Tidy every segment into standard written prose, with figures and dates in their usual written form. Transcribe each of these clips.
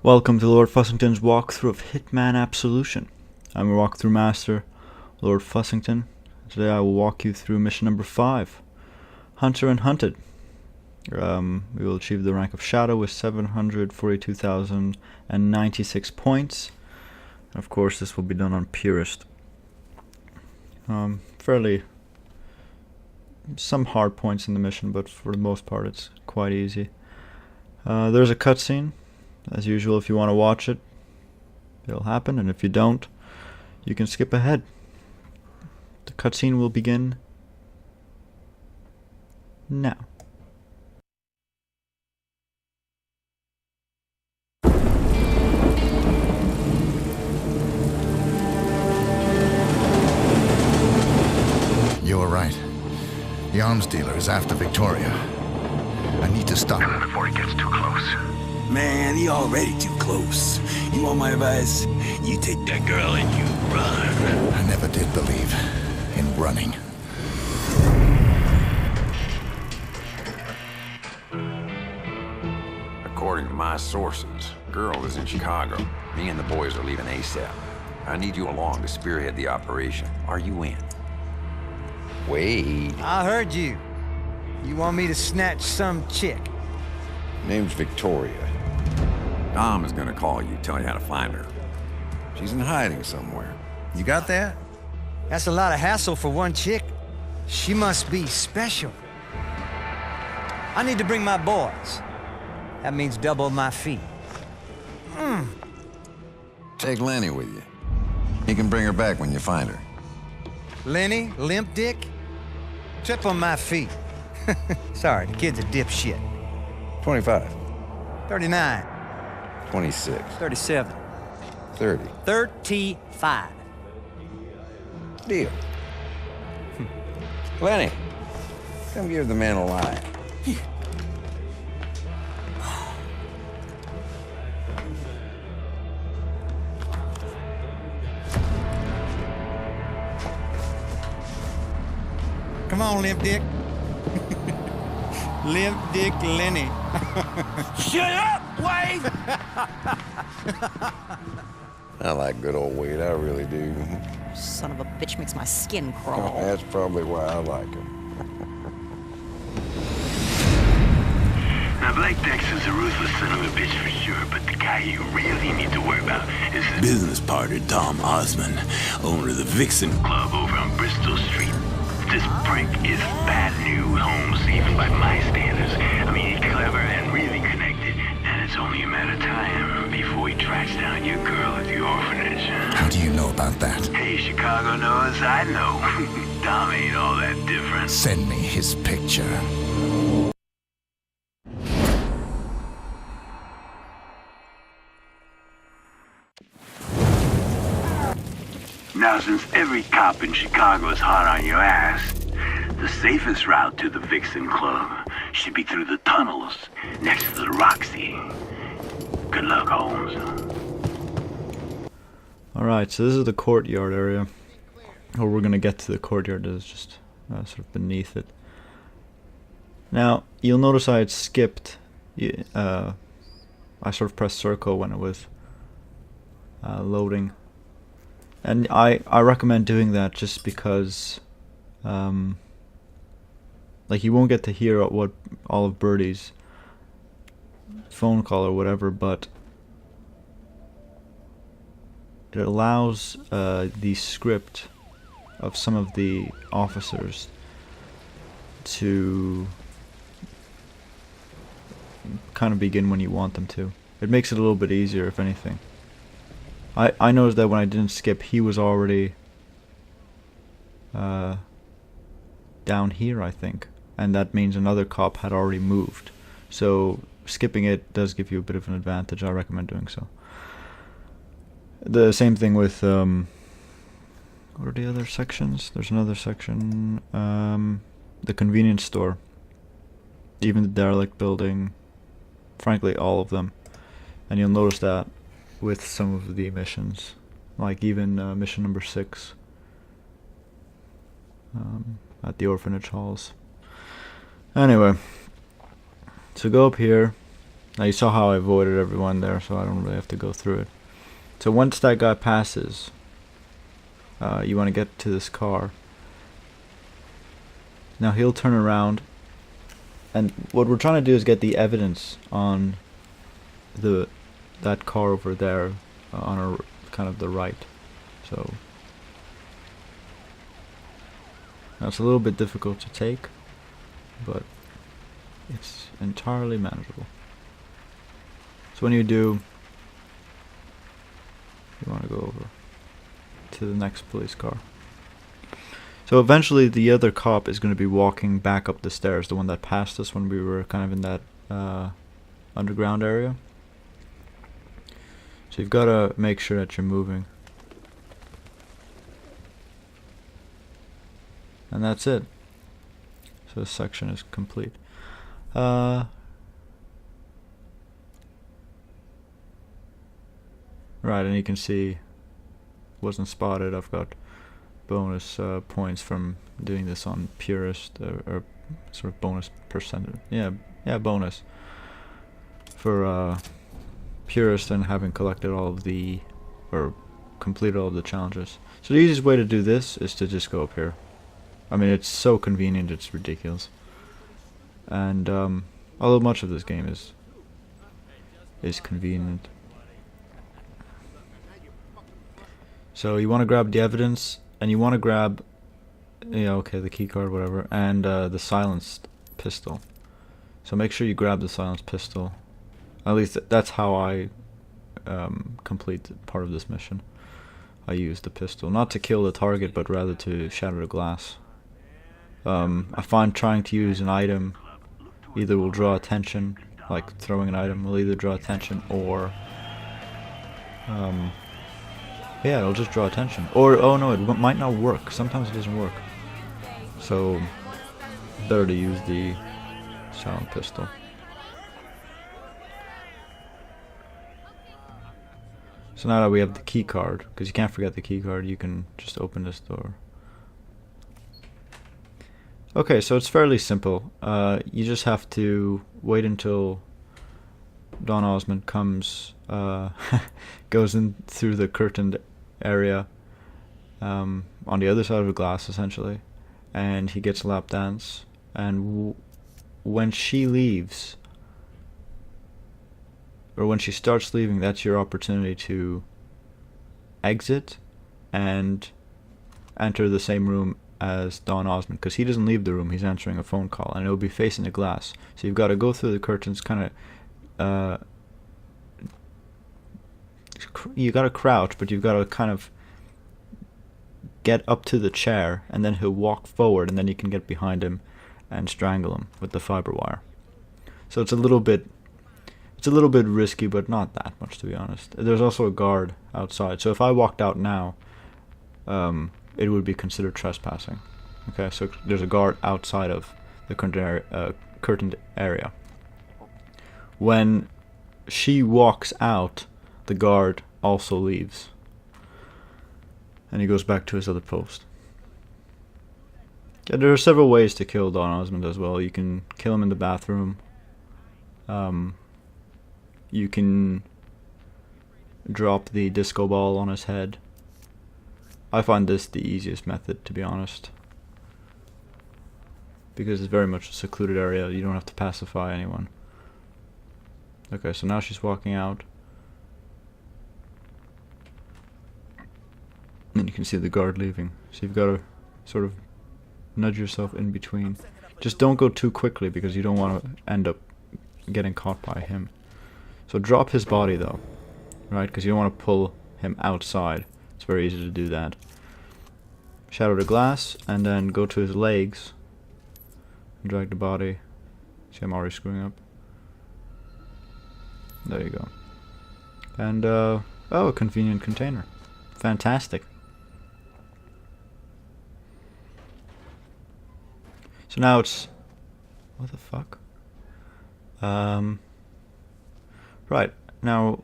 Welcome to Lord Fussington's walkthrough of Hitman Absolution. I'm your walkthrough master, Lord Fussington. Today I will walk you through mission number 5, Hunter and Hunted. We will achieve the rank of Shadow with 742,096 points. And of course this will be done on Purist. Some hard points in the mission, but for the most part it's quite easy. There's a cutscene. As usual, if you want to watch it, it'll happen, and if you don't, you can skip ahead. The cutscene will begin now. You're right. The arms dealer is after Victoria. I need to stop him before he gets too close. Man, he already too close. You want my advice? You take that girl and you run. I never did believe in running. According to my sources, girl is in Chicago. Me and the boys are leaving ASAP. I need you along to spearhead the operation. Are you in? Wait. I heard you. You want me to snatch some chick? Name's Victoria. Dom is gonna call you, tell you how to find her. She's in hiding somewhere. You got that? That's a lot of hassle for one chick. She must be special. I need to bring my boys. That means double my fee. Take Lenny with you. He can bring her back when you find her. Lenny, limp dick? Triple my fee. Sorry, the kid's a dipshit. 25. 39. 26. 37. 30. 35. Deal. Lenny, come give the man a line. Come on, limp dick. Limp dick Lenny. Shut up, Wade! I like good old Wade, I really do. Son of a bitch makes my skin crawl. That's probably why I like him. Now, Blake Dexter's a ruthless son of a bitch for sure, but the guy you really need to worry about is his business partner, Tom Osmond, owner of the Vixen Club over on Bristol Street. This prick is bad news, Holmes, even by my standards. I mean, he's clever and really connected, and it's only a matter of time before he tracks down your girl at the orphanage. How do you know about that? Hey, Chicago knows, I know. Dom ain't all that different. Send me his picture. Now, since every cop in Chicago is hot on your ass, the safest route to the Vixen Club should be through the tunnels next to the Roxy. Good luck, Holmes. Alright, so this is the Courtyard area. Or we're gonna get to the Courtyard that is just sort of beneath it. Now, you'll notice I had skipped. I sort of pressed circle when it was loading. And I recommend doing that just because, like, you won't get to hear what all of Birdie's phone call or whatever, but it allows the script of some of the officers to kind of begin when you want them to. It makes it a little bit easier, if anything. I noticed that when I didn't skip, he was already down here, I think. And that means another cop had already moved. So skipping it does give you a bit of an advantage. I recommend doing so. The same thing with, what are the other sections? There's another section, the convenience store. Even the Derelict Building. Frankly, all of them. And you'll notice that with some of the missions, like even mission number 6 at the orphanage halls. Anyway, so go up here, Now you saw how I avoided everyone there, so I don't really have to go through it. So once that guy passes, you want to get to this car. Now he'll turn around, and what we're trying to do is get the evidence on that car over there, on our kind of the right. So now it's a little bit difficult to take, but it's entirely manageable. So when you do, you want to go over to the next police car. So eventually the other cop is going to be walking back up the stairs, the one that passed us when we were kind of in that underground area. So you've got to make sure that you're moving. And that's it. So this section is complete. Right, and you can see, wasn't spotted. I've got bonus points from doing this on Purist, or sort of bonus percentage. Yeah, bonus for Purist and having collected all of the, or completed all of the challenges. So the easiest way to do this is to just go up here. I mean, it's so convenient, it's ridiculous. And although much of this game is convenient. So you want to grab the evidence, and you want to grab, okay, the key card, whatever, and the silenced pistol. So make sure you grab the silenced pistol. At least that's how I complete part of this mission. I use the pistol, not to kill the target, but rather to shatter the glass. I find trying to use an item either will draw attention, like throwing an item will either draw attention, or yeah, it'll just draw attention. Or, oh no, it might not work. Sometimes it doesn't work. So, better to use the silent pistol. So now that we have the key card, because you can't forget the key card, you can just open this door. Okay, so it's fairly simple. You just have to wait until Don Osmond comes, goes in through the curtained area, on the other side of the glass, essentially, and he gets a lap dance. And when she leaves, or when she starts leaving, that's your opportunity to exit and enter the same room as Don Osmond, because he doesn't leave the room, he's answering a phone call, and it'll be facing the glass. So you've got to go through the curtains, kind of you got to crouch, but you've got to kind of get up to the chair, and then he'll walk forward, and then you can get behind him and strangle him with the fiber wire. So it's a little bit risky, but not that much, to be honest. There's also a guard outside, so if I walked out now, it would be considered trespassing. Okay, so there's a guard outside of the curtained area. When she walks out, the guard also leaves, and he goes back to his other post. Yeah, there are several ways to kill Don Osmond as well. You can kill him in the bathroom. You can drop the disco ball on his head. I find this the easiest method, to be honest, because it's very much a secluded area. You don't have to pacify anyone. Okay, so now she's walking out. And you can see the guard leaving. So you've got to sort of nudge yourself in between. Just don't go too quickly, because you don't want to end up getting caught by him. So drop his body though, right? Because you don't want to pull him outside. It's very easy to do that. Shatter the glass, and then go to his legs and drag the body. See, I'm already screwing up. There you go. And oh, a convenient container. Fantastic. So now it's, what the fuck? Right, now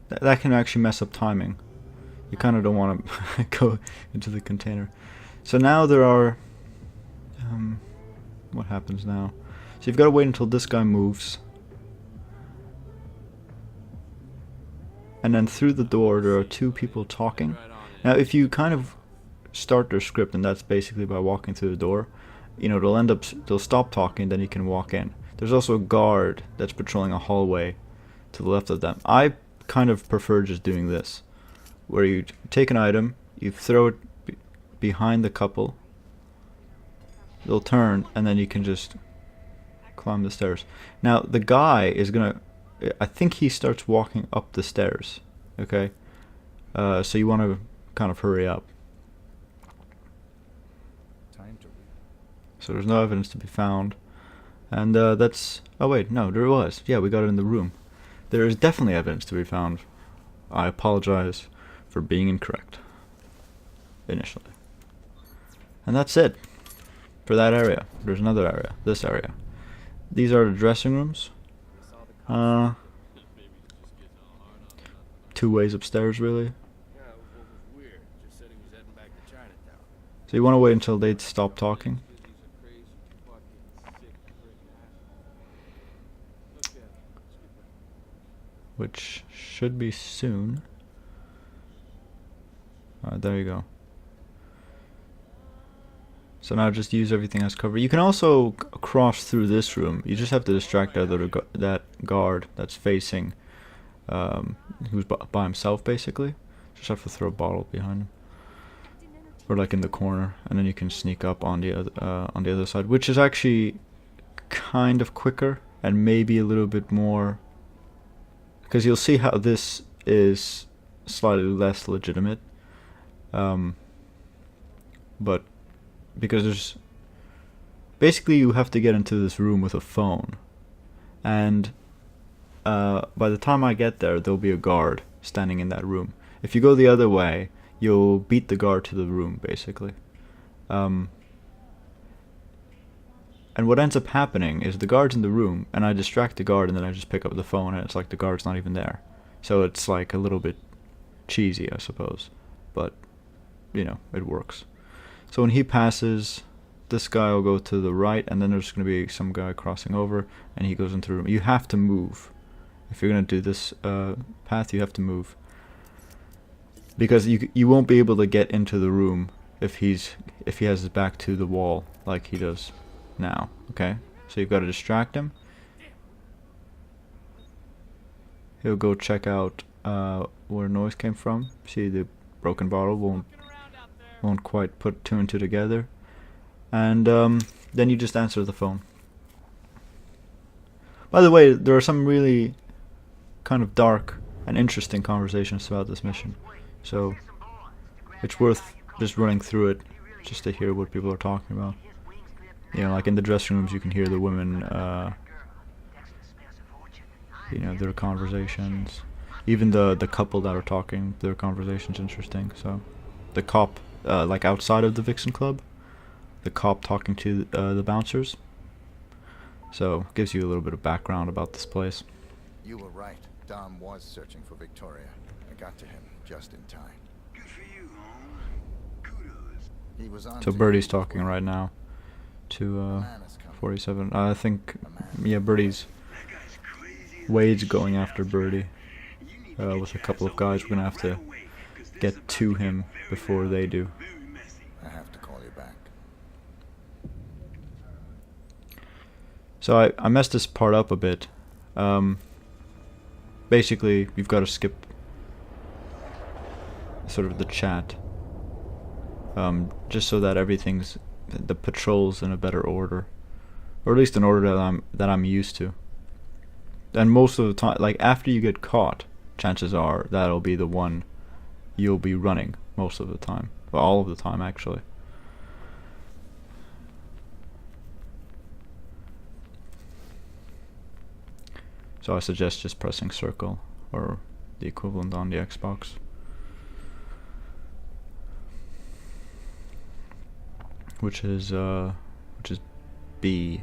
that can actually mess up timing. You kind of don't want to go into the container. So now there are, what happens now? So you've got to wait until this guy moves. And then through the door there are two people talking. Now if you kind of start their script, and that's basically by walking through the door, you know, they'll stop talking, then you can walk in. There's also a guard that's patrolling a hallway to the left of them. I kind of prefer just doing this, where you take an item, you throw it behind the couple, they'll turn, and then you can just climb the stairs. Now the guy is gonna, I think he starts walking up the stairs, okay? So you want to kind of hurry up. So there's no evidence to be found. And that's... Oh wait, no, there was. Yeah, we got it in the room. There is definitely evidence to be found. I apologize for being incorrect initially. And that's it for that area. There's another area, this area. These are the dressing rooms. 2 ways upstairs, really. So you want to wait until they stop talking. Which should be soon. There you go. So now just use everything as cover. You can also cross through this room. You just have to distract that guard that's facing, who's by himself basically. Just have to throw a bottle behind him, or like in the corner, and then you can sneak up on the other side, which is actually kind of quicker and maybe a little bit more. Because you'll see how this is slightly less legitimate, but because there's basically you have to get into this room with a phone, and by the time I get there, there'll be a guard standing in that room. If you go the other way, you'll beat the guard to the room, basically. And what ends up happening is the guard's in the room, and I distract the guard, and then I just pick up the phone, and it's like the guard's not even there. So it's like a little bit cheesy, I suppose. But, you know, it works. So when he passes, this guy will go to the right, and then there's going to be some guy crossing over, and he goes into the room. You have to move. If you're going to do this path, you have to move. Because you won't be able to get into the room if he has his back to the wall like he does now. Okay, so you've got to distract him. He'll go check out where noise came from. See, the broken bottle won't quite put 2 and 2 together, and then you just answer the phone. By the way, there are some really kind of dark and interesting conversations throughout this mission, so it's worth just running through it just to hear what people are talking about. You know, like in the dressing rooms, you can hear the women, you know, their conversations. Even the couple that are talking, their conversation's interesting. So, the cop, like outside of the Vixen Club, the cop talking to the bouncers. So, gives you a little bit of background about this place. You were right. Dom was searching for Victoria. I got to him just in time. Good for you, Holmes. Kudos. He was on So Birdie's talking right now to 47. I think, yeah, Birdie's... Wade's going after Birdie with a couple of guys. We're going to have to get to him before they do. I have to call you back. So I messed this part up a bit. Basically, you've got to skip sort of the chat, just so that everything's, the patrol's in a better order, or at least an order that I'm used to. And most of the time, like after you get caught, chances are that'll be the one you'll be running most of the time, well, all of the time actually. So I suggest just pressing circle, or the equivalent on the Xbox. Which is B.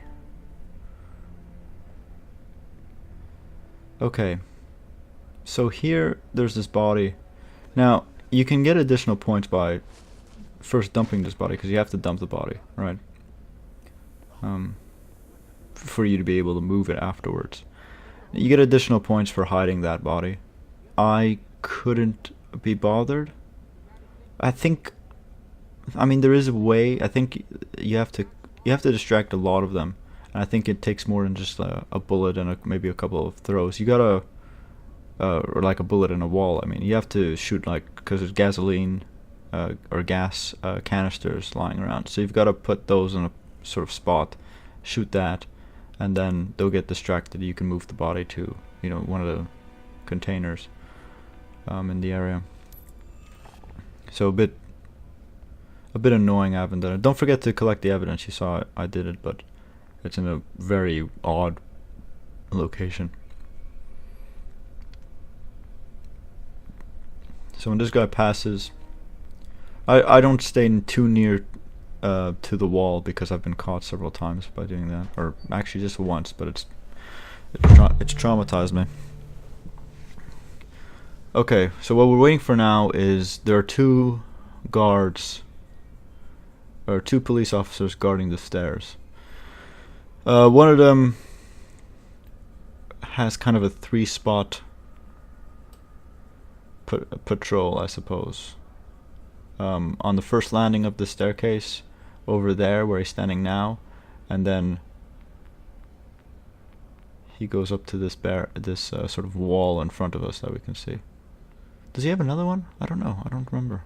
Okay. So here there's this body. Now you can get additional points by first dumping this body, because you have to dump the body, right? for you to be able to move it afterwards. You get additional points for hiding that body. I couldn't be bothered. I mean, there is a way. I think you have to distract a lot of them, and I think it takes more than just a bullet and maybe a couple of throws. You gotta, or like a bullet in a wall. I mean, you have to shoot because there's gasoline or gas canisters lying around, so you've got to put those in a sort of spot, shoot that, and then they'll get distracted. You can move the body to one of the containers in the area. So a bit annoying I haven't done it. Don't forget to collect the evidence. You saw I did it, but it's in a very odd location. So when this guy passes, I don't stay too near to the wall because I've been caught several times by doing that, or actually just once, but it's traumatized me. Okay, so what we're waiting for now is there are two guards, or two police officers guarding the stairs. One of them has kind of a 3-spot patrol, I suppose. On the first landing of the staircase, over there where he's standing now, and then he goes up to this sort of wall in front of us that we can see. Does he have another one? I don't know. I don't remember.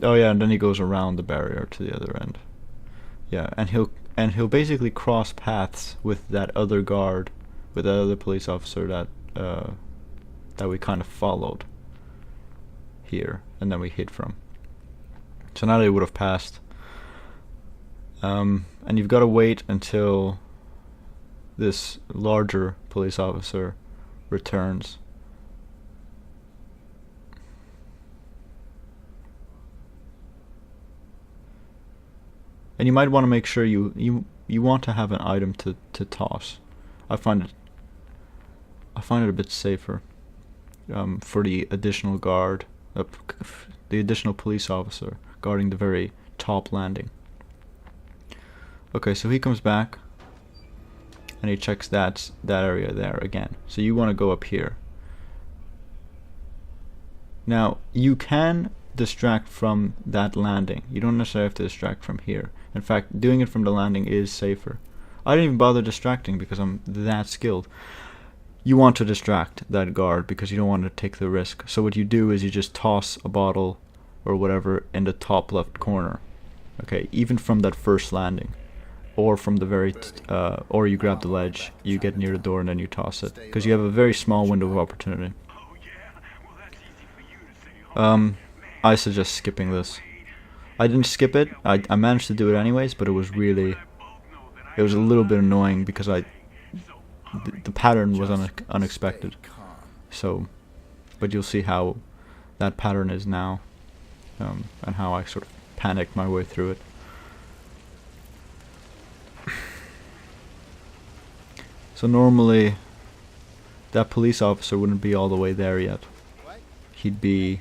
Oh yeah, and then he goes around the barrier to the other end. Yeah, and he'll basically cross paths with that other guard, with that other police officer that we kind of followed here, and then we hid from. So now they would have passed. And you've got to wait until this larger police officer returns. And you might want to make sure you want to have an item to toss. I find it a bit safer for the additional guard, the additional police officer guarding the very top landing. Okay, so he comes back and he checks that area there again. So you want to go up here. Now you can distract from that landing. You don't necessarily have to distract from here. In fact, doing it from the landing is safer. I didn't even bother distracting because I'm that skilled. You want to distract that guard because you don't want to take the risk. So what you do is you just toss a bottle or whatever in the top left corner. Okay, even from that first landing, or from the very or you grab the ledge, you get near the door and then you toss it, because you have a very small window of opportunity. I suggest skipping this. I didn't skip it. I managed to do it anyways, but it was a little bit annoying because the pattern was unexpected. So, but you'll see how that pattern is now, and how I sort of panicked my way through it. So normally, that police officer wouldn't be all the way there yet. He'd be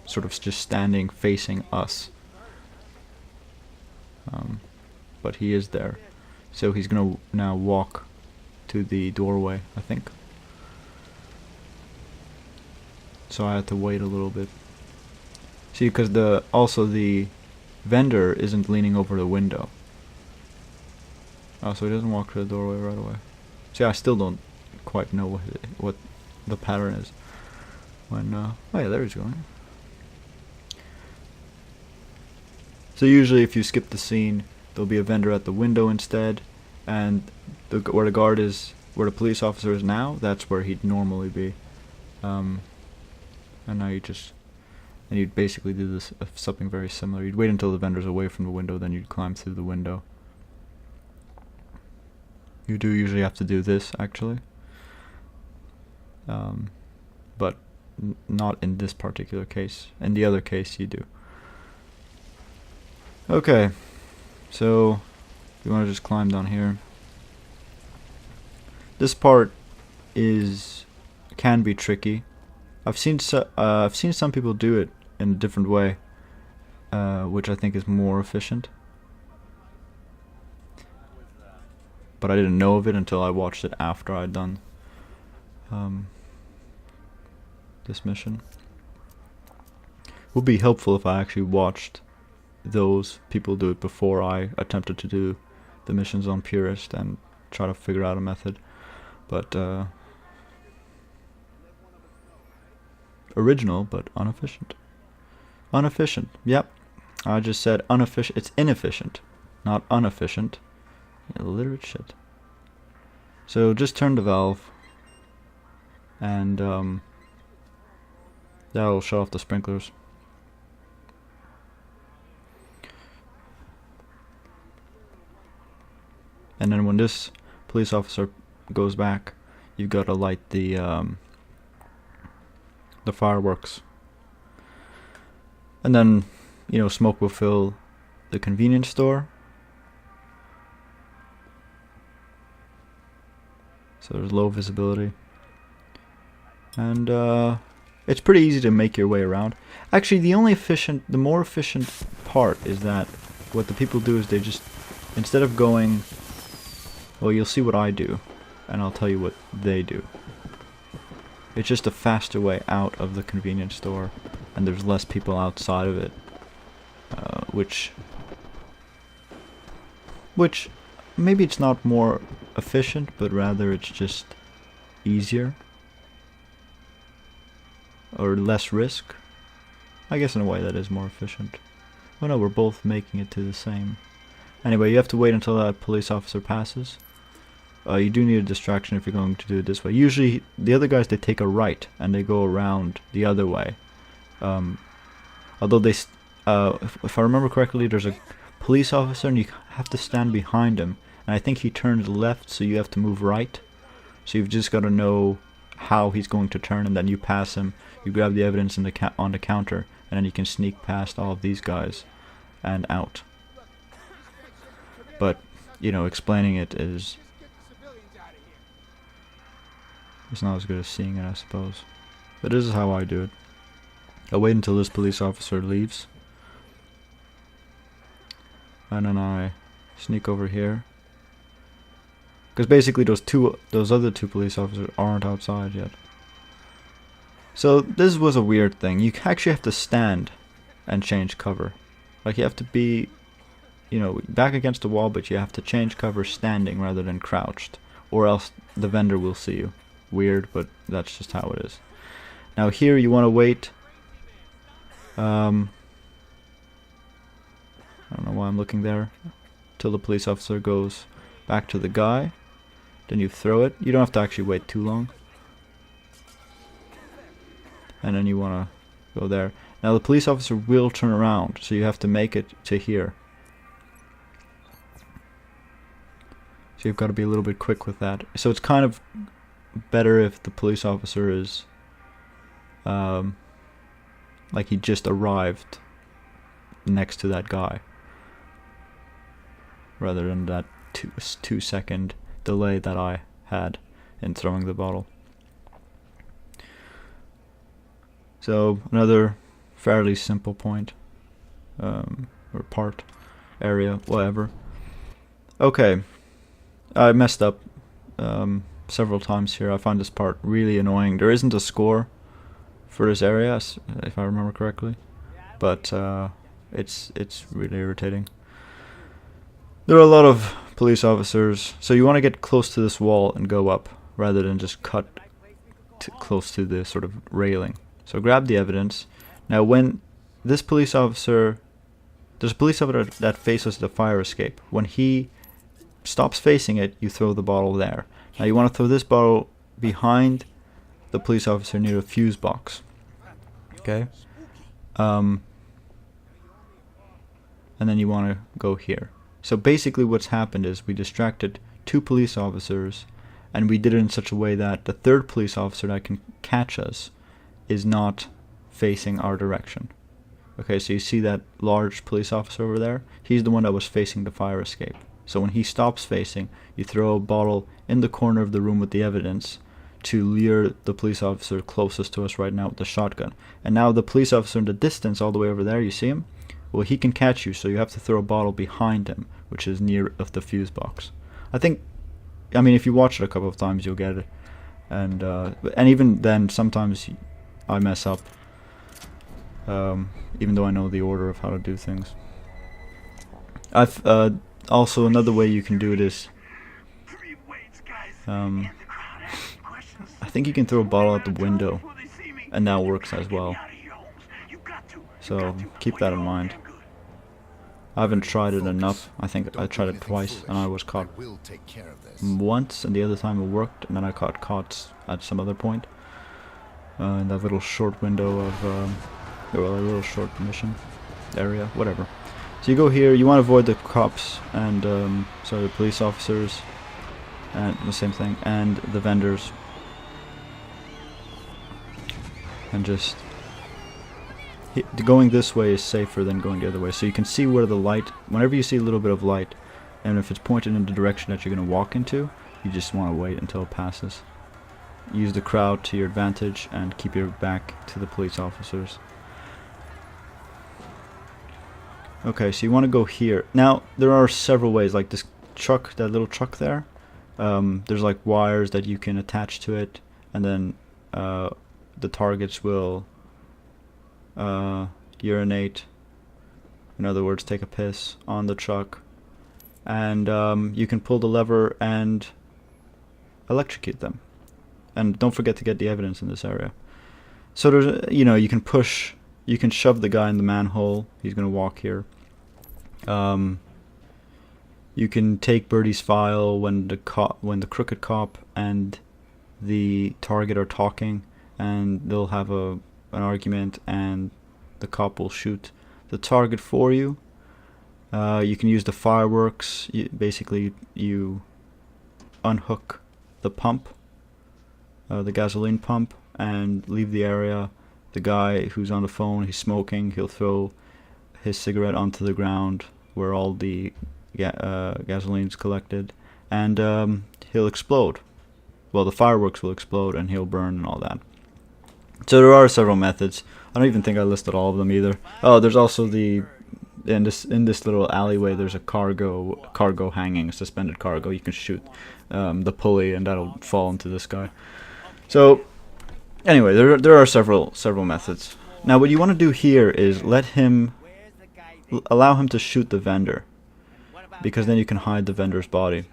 sort of just standing facing us. But he is there. So he's gonna now walk to the doorway, I think. So I had to wait a little bit. See, because also the vendor isn't leaning over the window. Oh, so he doesn't walk to the doorway right away. See, I still don't quite know what the pattern is. When oh yeah, there he's going. So usually, if you skip the scene, there'll be a vendor at the window instead, and where the guard is, where the police officer is now, that's where he'd normally be. And now you'd basically do this something very similar. You'd wait until the vendor's away from the window, then you'd climb through the window. You do usually have to do this, actually. But not in this particular case. In the other case, you do. Okay, so you want to just climb down here. This part can be tricky. I've seen some people do it in a different way, which I think is more efficient. but I didn't know of it until I watched it after I'd done this mission. Would be helpful if I actually watched those people do it before I attempted to do the missions on Purist and try to figure out a method. But original but inefficient. Inefficient. Yep. I just said inefficient. It's inefficient, not inefficient. Illiterate shit. So just turn the valve, and that'll shut off the sprinklers. And then when this police officer goes back, you've got to light the fireworks. And then, you know, smoke will fill the convenience store. So there's low visibility. And it's pretty easy to make your way around. Actually, the more efficient part is that what the people do is they just, instead of going, well, you'll see what I do, and I'll tell you what they do. It's just a faster way out of the convenience store, and there's less people outside of it, which maybe it's not more efficient, but rather it's just easier or less risk. I guess in a way that is more efficient. Oh no, we're both making it to the same. Anyway, you have to wait until that police officer passes. You do need a distraction if you're going to do it this way. Usually the other guys, they take a right and they go around the other way. Although they if I remember correctly, there's a police officer and you have to stand behind him, and I think he turns left, so you have to move right. So you've just got to know how he's going to turn, and then you pass him, you grab the evidence in the on the counter, and then you can sneak past all of these guys and out. But, you know, explaining it is, it's not as good as seeing it, I suppose. But this is how I do it. I wait until this police officer leaves, and then I sneak over here, because basically those other two police officers aren't outside yet. So this was a weird thing. You actually have to stand and change cover. Like, you have to be, you know, back against the wall, but you have to change cover standing rather than crouched, or else the vendor will see you. Weird, but that's just how it is. Now here you want to wait. I don't know why I'm looking there. Till the police officer goes back to the guy. Then you throw it. You don't have to actually wait too long. And then you want to go there. Now the police officer will turn around, so you have to make it to here. So you've got to be a little bit quick with that. So it's kind of better if the police officer is like he just arrived next to that guy, rather than that 2 second delay that I had in throwing the bottle. So another fairly simple point, or part, area, whatever. Okay, I messed up several times here. I find this part really annoying. There isn't a score for this area, if I remember correctly, but it's really irritating. There are a lot of police officers, so you want to get close to this wall and go up, rather than just cut close to the sort of railing. So grab the evidence. Now when this police officer, there's a police officer that faces the fire escape. When he stops facing it, you throw the bottle there. Now you want to throw this bottle behind the police officer near the fuse box. Okay? And then you want to go here. So basically what's happened is we distracted 2 police officers, and we did it in such a way that the third police officer that can catch us is not facing our direction. Okay, so you see that large police officer over there? He's the one that was facing the fire escape. So when he stops facing, you throw a bottle in the corner of the room with the evidence to lure the police officer closest to us right now with the shotgun. And now the police officer in the distance, all the way over there, you see him? Well, he can catch you, so you have to throw a bottle behind him, which is near of the fuse box. I think I mean, if you watch it a couple of times, you'll get it. And even then, sometimes I mess up. Even though I know the order of how to do things. I've also another way you can do it is I think you can throw a bottle out the window, and that works as well. So keep that in mind. I haven't tried it enough. I think I tried it twice, and I was caught once, and the other time it worked, and then I got caught at some other point in that little short window of, well, a little short mission area, whatever. So you go here. You want to avoid the cops and sorry, the police officers, and the same thing, and the vendors, and just going this way is safer than going the other way. So you can see where the light, whenever you see a little bit of light, and if it's pointed in the direction that you're going to walk into, you just want to wait until it passes. Use the crowd to your advantage and keep your back to the police officers. Okay, so you want to go here. Now, there are several ways, like this truck, that little truck there. There's like wires that you can attach to it, and then the targets will urinate, in other words, take a piss on the truck, and you can pull the lever and electrocute them. And don't forget to get the evidence in this area. So there's, you know, you can push, you can shove the guy in the manhole. He's gonna walk here. You can take Birdie's file when the crooked cop and the target are talking, and they'll have an argument, and the cop will shoot the target for you. You can use the fireworks. Basically, you unhook the pump, the gasoline pump, and leave the area. The guy who's on the phone, he's smoking, he'll throw his cigarette onto the ground where all the gasoline's collected, and he'll explode. Well, the fireworks will explode, and he'll burn and all that. So there are several methods. I don't even think I listed all of them either. Oh, there's also the in this little alleyway. There's a cargo hanging, a suspended cargo. You can shoot the pulley, and that'll fall into this guy. So anyway, there are several methods. Now, what you want to do here is allow him to shoot the vendor, because then you can hide the vendor's body.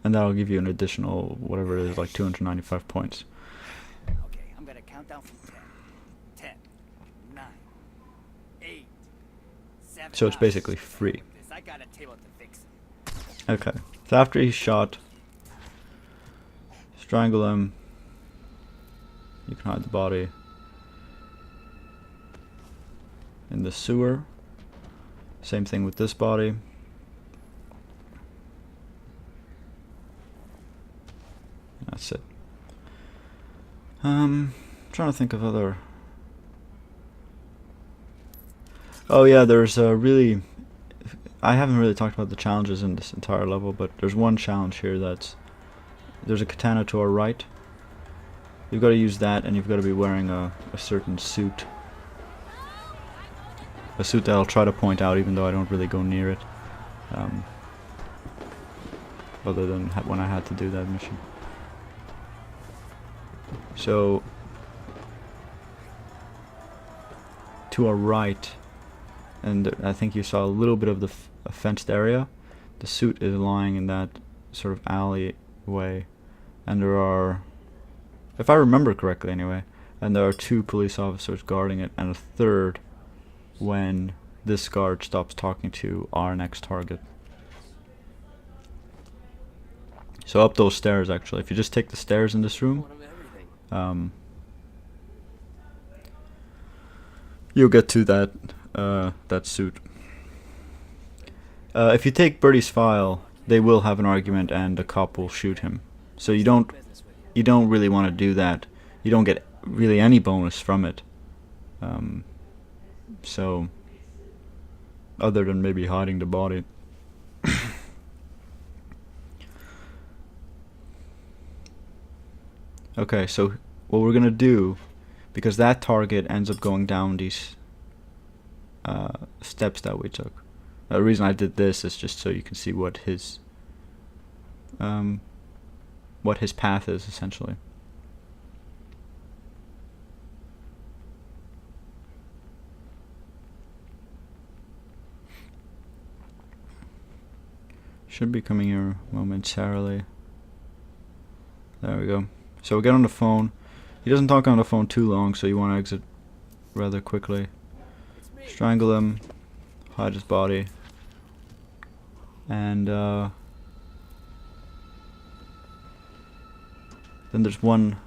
And that'll give you an additional, whatever it is, like 295 points. Okay, I'm gonna count down from 10, 9, 8, 7. So it's basically free. I got a table to fix. Okay, so after he's shot, strangle him. You can hide the body in the sewer. Same thing with this body. That's it. Trying to think of other. Oh yeah, there's a really. I haven't really talked about the challenges in this entire level, but there's one challenge here there's a katana to our right. You've got to use that, and you've got to be wearing a certain suit. A suit that I'll try to point out, even though I don't really go near it. Other than when I had to do that mission. So, to our right, and I think you saw a little bit of the fenced area. The suit is lying in that sort of alleyway, and there are, if I remember correctly anyway, and there are 2 police officers guarding it, and a third when this guard stops talking to our next target. So up those stairs, actually, if you just take the stairs in this room, you'll get to that suit. If you take Birdie's file, they will have an argument, and the cop will shoot him. So you don't really want to do that. You don't get really any bonus from it. So, other than maybe hiding the body. Okay, so what we're gonna do, because that target ends up going down these steps that we took, The reason I did this is just so you can see what his path is, essentially. Should be coming here momentarily. There we go. So we get on the phone. He doesn't talk on the phone too long, so you want to exit rather quickly. Strangle him, hide his body, and then there's one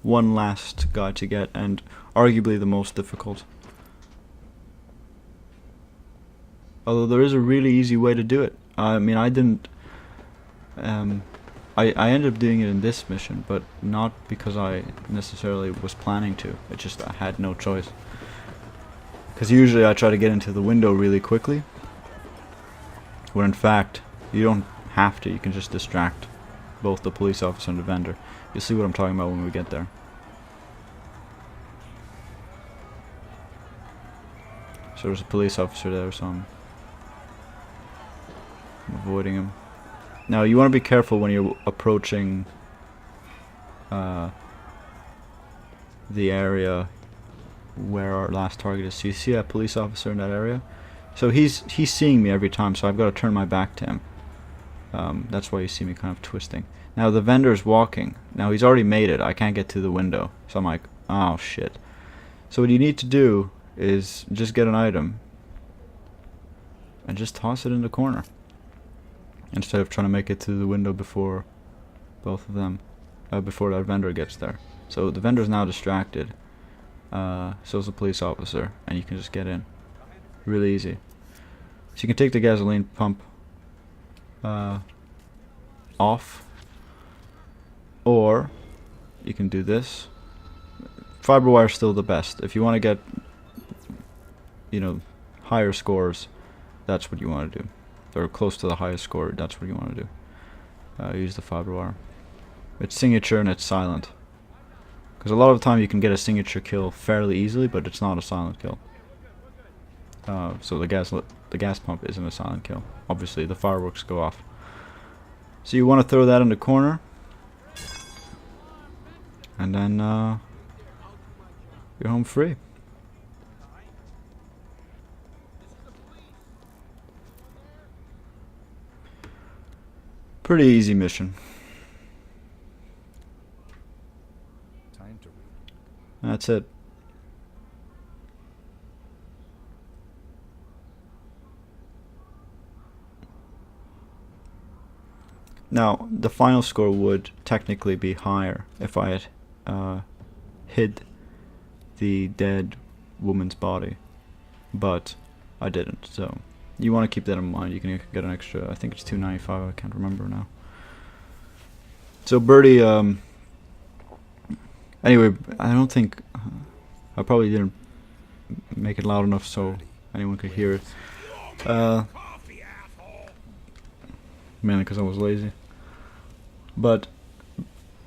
last guy to get, and arguably the most difficult. Although there is a really easy way to do it. I mean, I didn't. I ended up doing it in this mission, but not because I necessarily was planning to. It just I had no choice. Because usually I try to get into the window really quickly, where in fact you don't have to. You can just distract both the police officer and the vendor. You'll see what I'm talking about when we get there. So there's a police officer there, so I'm avoiding him. Now you want to be careful when you're approaching the area where our last target is. So you see that police officer in that area? So he's seeing me every time, so I've got to turn my back to him. That's why you see me kind of twisting. Now the vendor's walking. Now he's already made it. I can't get to the window. So I'm like, oh shit. So what you need to do is just get an item and just toss it in the corner, instead of trying to make it to the window before both of them, before that vendor gets there. So the vendor's now distracted, so is the police officer, and you can just get in. Really easy. So you can take the gasoline pump off, or you can do this. Fiber wire is still the best. If you want to get, you know, higher scores, that's what you want to do. Or close to the highest score, that's what you want to do. Use the fiber wire. It's signature and it's silent. Because a lot of the time you can get a signature kill fairly easily, but it's not a silent kill. So the gas pump isn't a silent kill. Obviously, the fireworks go off. So you want to throw that in the corner, and then you're home free. Pretty easy mission. Time to read. That's it. Now, the final score would technically be higher if I had hid the dead woman's body, but I didn't, so you want to keep that in mind. You can get an extra, I think it's $2.95, I can't remember now. So Birdie, anyway, I don't think, I probably didn't make it loud enough so anyone could hear it. Mainly because I was lazy. But,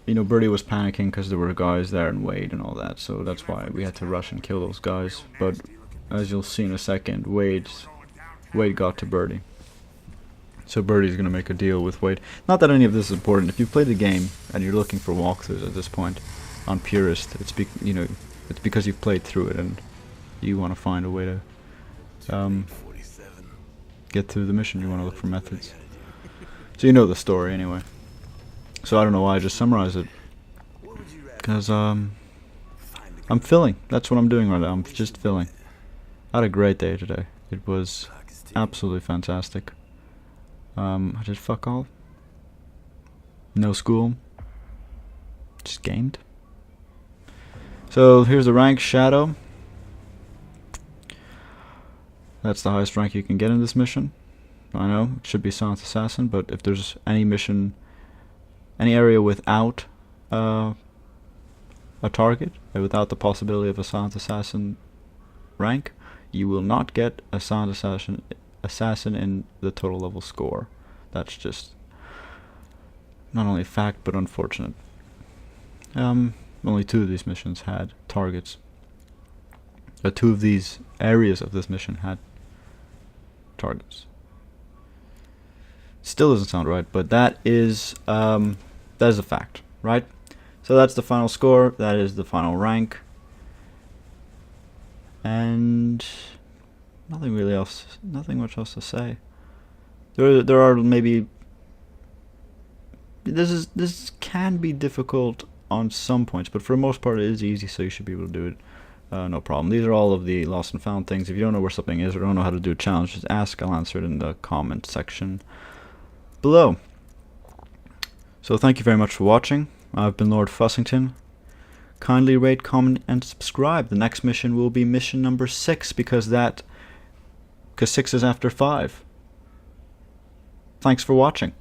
you know, Birdie was panicking because there were guys there and Wade and all that, so that's why we had to rush and kill those guys. But, as you'll see in a second, Wade got to Birdie. So Birdie's going to make a deal with Wade. Not that any of this is important. If you've played the game and you're looking for walkthroughs at this point on Purist, it's it's because you've played through it and you want to find a way to get through the mission. You want to look for methods. So you know the story anyway. So I don't know why I just summarized it. Because I'm filling. That's what I'm doing right now. I'm just filling. I had a great day today. It was absolutely fantastic. I did fuck all. No school. Just gamed. So here's the rank Shadow. That's the highest rank you can get in this mission. I know it should be Silent Assassin, but if there's any mission, any area without a target, without the possibility of a Silent Assassin rank, you will not get a Silent Assassin in the total level score. That's just not only a fact, but unfortunate. Only 2 of these missions had targets. 2 of these areas of this mission had targets. Still doesn't sound right, but that is a fact, right? So that's the final score. That is the final rank. And nothing much else to say. There are maybe. This can be difficult on some points, but for the most part it is easy, so you should be able to do it no problem. These are all of the lost and found things. If you don't know where something is or don't know how to do a challenge, just ask. I'll answer it in the comment section below. So thank you very much for watching. I've been Lord Fussington. Kindly rate, comment, and subscribe. The next mission will be mission number 6, because 6 is after 5. Thanks for watching.